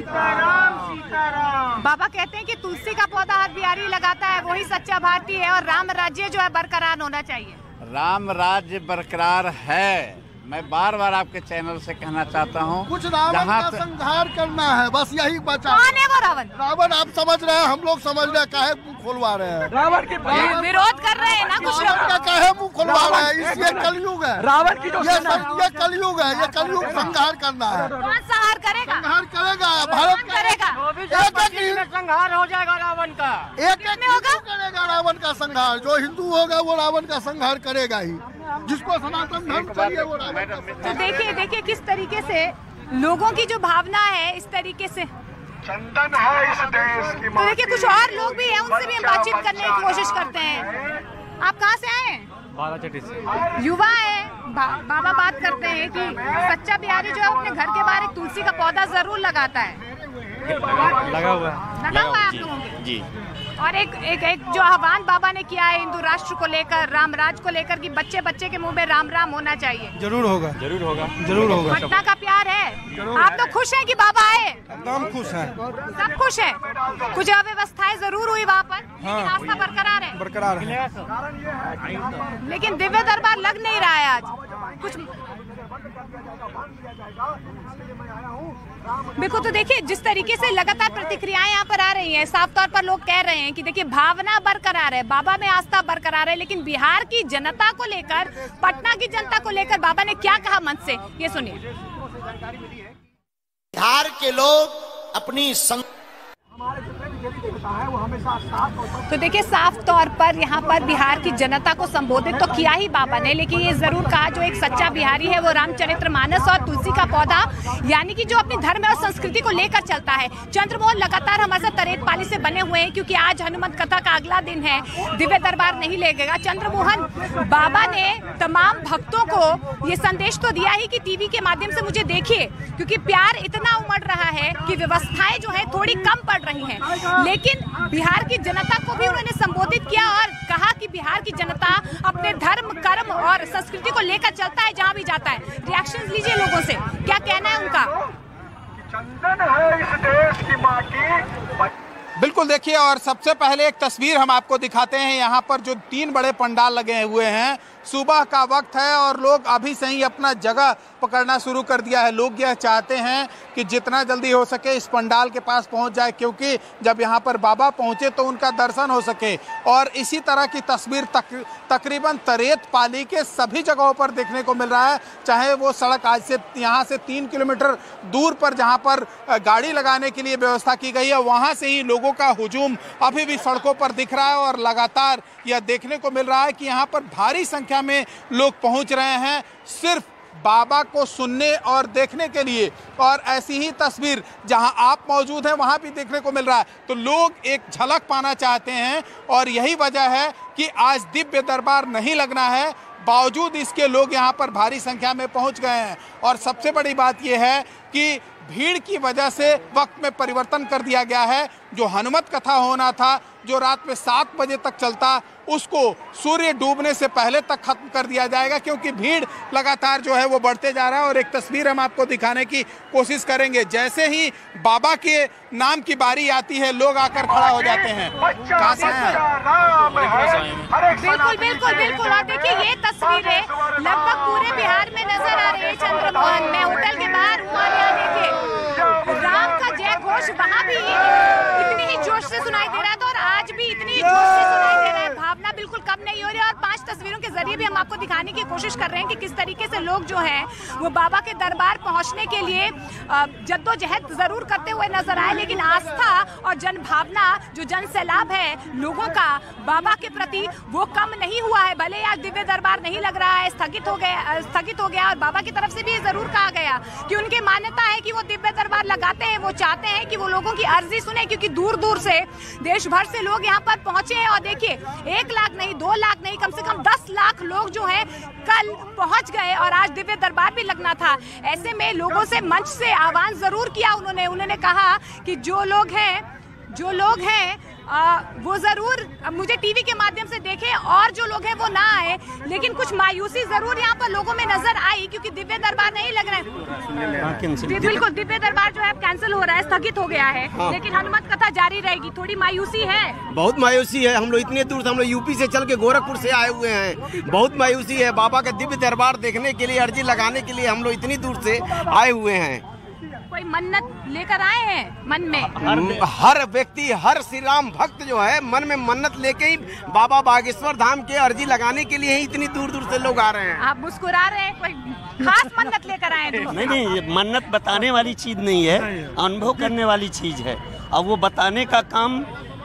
सीताराम सीताराम। बाबा कहते हैं कि तुलसी का पौधा हर बिहारी लगाता है, वही सच्चा भारतीय है और राम राज्य जो है बरकरार होना चाहिए। राम राज्य बरकरार है। मैं बार बार आपके चैनल से कहना चाहता हूँ, कुछ रावण का संहार करना है, बस यही बचा। कौन है वो रावण? रावण आप समझ रहे हैं, हम लोग समझ रहे हैं, काहे मुंह खोलवा रहे हैं? रावण की विरोध कर रहे हैं ना कुछ लोग। काहे मुंह खोलवा रहे हैं? ये कलयुग है, रावण की ये कलयुग है, ये कलयुग संहार करना है। कौन संहार करेगा? संहार करेगा भारत करेगा। संहार हो जाएगा रावण का। एक होगा करेगा रावण का संहार। जो हिंदू होगा वो रावण का संहार करेगा ही। जिसको सनातन धर्म चाहिए वो रावण का। तो देखिए किस तरीके से लोगों की जो भावना है, इस तरीके से चंदन है इस देश की। तो देखिए कुछ और लोग भी हैं, उनसे भी हम बातचीत करने की कोशिश करते हैं। आप कहाँ से आए हैं? बालाचट्टी से। युवा है। बाबा बात करते हैं कि सच्चा बिहारी जो है अपने घर के बाहर एक तुलसी का पौधा जरूर लगाता है। लगा हुआ है आप लोगों के जी। और एक जो आह्वान बाबा ने किया है हिंदू राष्ट्र को लेकर, राम राज को लेकर कि बच्चे बच्चे के मुंह में राम राम होना चाहिए। जरूर होगा। पटना का प्यार है। आप लोग खुश हैं कि बाबा आए? एकदम खुश है, सब खुश है। कुछ अव्यवस्थाएं जरूर हुई वहाँ पर, लेकिन आस्था बरकरार है। बरकरार है। लेकिन दिव्य दरबार लग नहीं रहा है आज कुछ। बिल्कुल। तो देखिए जिस तरीके से लगातार प्रतिक्रियाएं यहाँ पर आ रही हैं, साफ तौर पर लोग कह रहे हैं कि देखिए भावना बरकरार है, बाबा में आस्था बरकरार है, लेकिन बिहार की जनता को लेकर, पटना की जनता को लेकर बाबा ने क्या कहा मन से, ये सुनिए। बिहार के लोग अपनी तो देखिए साफ तौर पर यहाँ पर बिहार की जनता को संबोधित तो किया ही बाबा ने, लेकिन ये जरूर कहा जो एक सच्चा बिहारी है वो रामचरितमानस और तुलसी का पौधा यानी कि जो अपनी धर्म और संस्कृति को लेकर चलता है। चंद्रमोहन लगातार हमारे साथ तरेतपाली से बने हुए हैं क्योंकि आज हनुमत कथा का अगला दिन है, दिव्य दरबार नहीं लगेगा। चंद्रमोहन, बाबा ने तमाम भक्तों को ये संदेश तो दिया ही कि टीवी के माध्यम से मुझे देखिए, क्योंकि प्यार इतना उमड़ रहा है कि व्यवस्थाएं जो है थोड़ी कम पड़ रही हैं, लेकिन बिहार की जनता को भी उन्होंने संबोधित किया और कहा कि बिहार की जनता अपने धर्म, कर्म और संस्कृति को लेकर चलता है जहां भी जाता है। रिएक्शंस लीजिए लोगों से, क्या कहना है उनका। चंदन है इस देश की माटी। बिल्कुल देखिए, और सबसे पहले एक तस्वीर हम आपको दिखाते हैं। यहाँ पर जो 3 बड़े पंडाल लगे हुए हैं, सुबह का वक्त है और लोग अभी से ही अपना जगह पकड़ना शुरू कर दिया है। लोग यह चाहते हैं कि जितना जल्दी हो सके इस पंडाल के पास पहुंच जाए, क्योंकि जब यहाँ पर बाबा पहुंचे तो उनका दर्शन हो सके। और इसी तरह की तस्वीर तकरीबन तरेतपाली के सभी जगहों पर देखने को मिल रहा है, चाहे वो सड़क आज से यहाँ से 3 किलोमीटर दूर पर जहाँ पर गाड़ी लगाने के लिए व्यवस्था की गई है, वहाँ से ही लोगों का हुजूम अभी भी सड़कों पर दिख रहा है। और लगातार यह देखने को मिल रहा है कि यहाँ पर भारी संख्या में लोग पहुंच रहे हैं सिर्फ बाबा को सुनने और देखने के लिए। और ऐसी ही तस्वीर जहां आप मौजूद हैं वहां भी देखने को मिल रहा है। तो लोग एक झलक पाना चाहते हैं और यही वजह है कि आज दिव्य दरबार नहीं लगना है, बावजूद इसके लोग यहां पर भारी संख्या में पहुंच गए हैं। और सबसे बड़ी बात यह है कि भीड़ की वजह से वक्त में परिवर्तन कर दिया गया है। जो हनुमत कथा होना था, जो रात में 7 बजे तक चलता, उसको सूर्य डूबने से पहले तक खत्म कर दिया जाएगा, क्योंकि भीड़ लगातार जो है वो बढ़ते जा रहा है। और एक तस्वीर हम आपको दिखाने की कोशिश करेंगे। जैसे ही बाबा के नाम की बारी आती है, लोग आकर खड़ा हो जाते हैं। कहाँ से हैं? बिल्कुल बिल्कुल बिल्कुल। और देखिए ये तस्वीरें लगभग पूरे बिहार में नजर आ रही है। चंद्रमोहन, मैं होटल के बाहर हूँ और यहाँ देखिए राम का जय घोष वहाँ भी इतनी ही जोश से सुनाई दे रहा था और आज भी इतनी ही जोश से सुनाई दे रहा है। भावना बिल्कुल कम नहीं हो रही है। और 5 तस्वीरों के जरिए भी हम आपको दिखाने की कोशिश कर रहे हैं कि किस तरीके से लोग जो हैं वो बाबा के दरबार पहुंचने के लिए जद्दोजहद जरूर करते हुए नजर आए, लेकिन आस्था और जन भावना, जो जन सैलाब है लोगों का बाबा के प्रति, वो कम नहीं हुआ है। भले आज दिव्य दरबार नहीं लग रहा है, स्थगित हो गया। और बाबा की तरफ से भी ये जरूर कहा गया कि उनकी मान्यता है कि वो दिव्य दरबार लगाते हैं, वो चाहते हैं कि वो लोगों की अर्जी सुने, क्योंकि दूर दूर से, देश भर से लोग यहाँ पर पहुंचे हैं। और देखिए 1 लाख नहीं, 2 लाख नहीं, कम से कम 10 लाख लोग जो हैं कल पहुंच गए और आज दिव्य दरबार भी लगना था। ऐसे में लोगों से मंच से आह्वान जरूर किया उन्होंने कहा कि जो लोग हैं वो जरूर मुझे टीवी के माध्यम से देखे और जो लोग हैं वो ना आए, लेकिन कुछ मायूसी जरूर यहाँ पर लोगों में नजर आई क्योंकि दिव्य दरबार नहीं लग रहा है। बिल्कुल, दिव्य दरबार जो है कैंसिल हो रहा है, स्थगित हो गया है। हाँ। लेकिन हनुमत कथा जारी रहेगी। थोड़ी मायूसी है, बहुत मायूसी है। हम लोग इतने दूर से, हम लोग यूपी से चल के गोरखपुर से आए हुए हैं। बहुत मायूसी है। बाबा का दिव्य दरबार देखने के लिए, अर्जी लगाने के लिए हम लोग इतनी दूर से आए हुए हैं। कोई मन्नत लेकर आए हैं मन में? हर व्यक्ति, हर श्री राम भक्त जो है मन में मन्नत लेके ही बाबा बागेश्वर धाम के अर्जी लगाने के लिए ही इतनी दूर दूर से लोग आ रहे हैं। आप मुस्कुरा रहे हैं, कोई खास मन्नत लेकर आए हैं? नहीं, ये मन्नत बताने वाली चीज नहीं है, अनुभव करने वाली चीज है। अब वो बताने का काम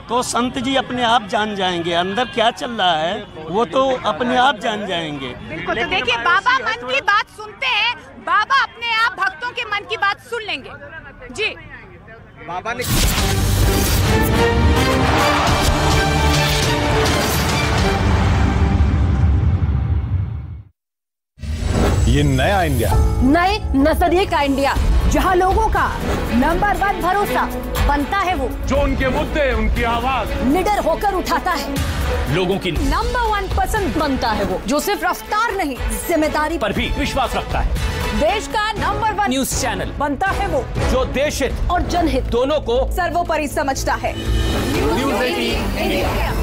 तो संत जी अपने आप जान जाएंगे, अंदर क्या चल रहा है वो तो अपने आप जान जाएंगे। बिल्कुल, तो देखिए बाबा मन की बात सुनते हैं, बाबा अपने आप भक्तों के मन की बात सुन लेंगे। जी बाबा ने ये नया इंडिया, नए नजरिए का इंडिया, जहां लोगों का नंबर 1 भरोसा बनता है वो जो उनके मुद्दे, उनकी आवाज निडर होकर उठाता है, लोगों की नंबर 1 पसंद बनता है वो जो सिर्फ रफ्तार नहीं जिम्मेदारी पर भी विश्वास रखता है। देश का नंबर 1 न्यूज चैनल बनता है वो जो देश हित और जनहित दोनों को सर्वोपरि समझता है। News 18 India.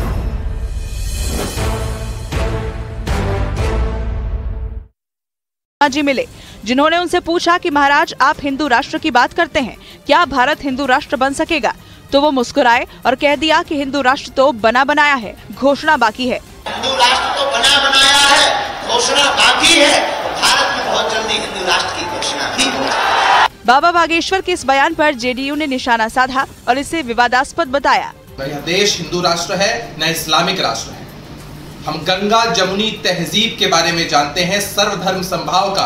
जी मिले, जिन्होंने उनसे पूछा कि महाराज आप हिंदू राष्ट्र की बात करते हैं, क्या भारत हिंदू राष्ट्र बन सकेगा? तो वो मुस्कुराए और कह दिया कि हिंदू राष्ट्र तो बना बनाया है, घोषणा बाकी है। हिंदू राष्ट्र तो बना बनाया है, घोषणा बाकी है। भारत में बहुत जल्दी हिंदू राष्ट्र की घोषणा भी होगी। बाबा बागेश्वर के इस बयान पर जेडीयू ने निशाना साधा और इसे विवादास्पद बताया। यह देश हिंदू राष्ट्र है न इस्लामिक राष्ट्र है। हम गंगा जमुनी तहजीब के बारे में जानते हैं, सर्वधर्म संभाव का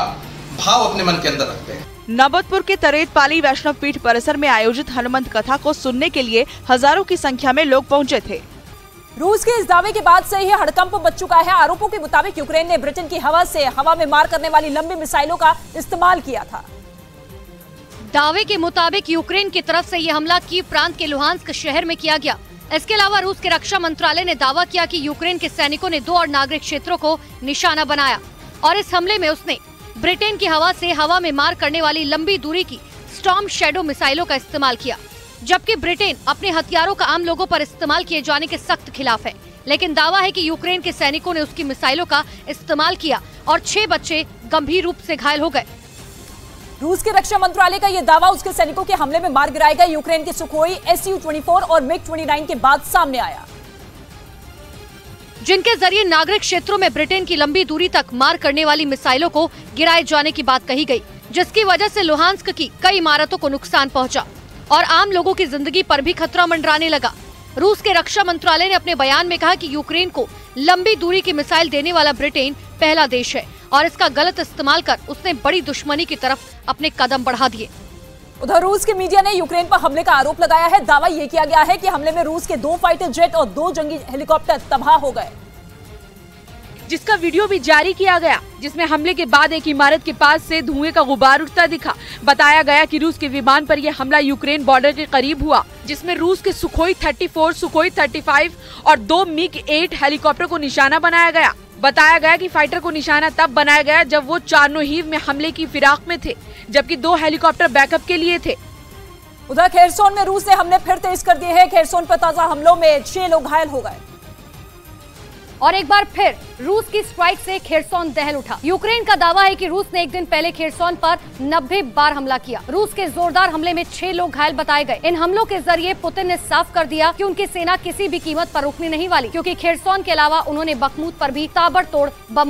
भाव अपने मन के अंदर रखते हैं। नौबतपुर के तरेतपाली वैष्णव पीठ परिसर में आयोजित हनुमंत कथा को सुनने के लिए हजारों की संख्या में लोग पहुंचे थे। रूस के इस दावे के बाद से ही हड़कंप मच चुका है। आरोपों के मुताबिक यूक्रेन ने ब्रिटेन की हवा में मार करने वाली लंबी मिसाइलों का इस्तेमाल किया था। दावे के मुताबिक यूक्रेन की तरफ से यह हमला कीव प्रांत के लुहांस्क शहर में किया गया। इसके अलावा रूस के रक्षा मंत्रालय ने दावा किया कि यूक्रेन के सैनिकों ने 2 और नागरिक क्षेत्रों को निशाना बनाया और इस हमले में उसने ब्रिटेन की हवा में मार करने वाली लंबी दूरी की स्टॉर्म शैडो मिसाइलों का इस्तेमाल किया। जबकि ब्रिटेन अपने हथियारों का आम लोगों पर इस्तेमाल किए जाने के सख्त खिलाफ है, लेकिन दावा है कि यूक्रेन के सैनिकों ने उसकी मिसाइलों का इस्तेमाल किया और 6 बच्चे गंभीर रूप से घायल हो गए। रूस के रक्षा मंत्रालय का यह दावा उसके सैनिकों के हमले में मार गिराए गए यूक्रेन के सुखोई Su-24 और MiG-29 के बाद सामने आया, जिनके जरिए नागरिक क्षेत्रों में ब्रिटेन की लंबी दूरी तक मार करने वाली मिसाइलों को गिराए जाने की बात कही गई, जिसकी वजह से लुहांस्क की कई इमारतों को नुकसान पहुंचा और आम लोगों की जिंदगी पर भी खतरा मंडराने लगा। रूस के रक्षा मंत्रालय ने अपने बयान में कहा कि यूक्रेन को लंबी दूरी की मिसाइल देने वाला ब्रिटेन पहला देश है और इसका गलत इस्तेमाल कर उसने बड़ी दुश्मनी की तरफ अपने कदम बढ़ा दिए। उधर रूस के मीडिया ने यूक्रेन पर हमले का आरोप लगाया है। दावा यह किया गया है कि हमले में रूस के 2 फाइटर जेट और 2 जंगी हेलीकॉप्टर तबाह हो गए, जिसका वीडियो भी जारी किया गया, जिसमें हमले के बाद एक इमारत के पास से धुएं का गुबार उठता दिखा। बताया गया कि रूस के विमान पर यह हमला यूक्रेन बॉर्डर के करीब हुआ, जिसमें रूस के सुखोई 34, सुखोई 35 और 2 MiG-8 हेलीकॉप्टर को निशाना बनाया गया। बताया गया कि फाइटर को निशाना तब बनाया गया जब वो चार्नोहीव में हमले की फिराक में थे, जबकि 2 हेलीकॉप्टर बैकअप के लिए थे। उधर खेरसोन में रूस ने हमले फिर तेज कर दिए हैं। खेरसोन पर ताजा हमलों में 6 लोग घायल हो गए और एक बार फिर रूस की स्ट्राइक से खेरसोन दहल उठा। यूक्रेन का दावा है कि रूस ने एक दिन पहले खेरसोन पर 90 बार हमला किया। रूस के जोरदार हमले में 6 लोग घायल बताए गए। इन हमलों के जरिए पुतिन ने साफ कर दिया कि उनकी सेना किसी भी कीमत पर रुकने नहीं वाली, क्योंकि खेरसोन के अलावा उन्होंने बखमुत पर भी ताबड़तोड़ बम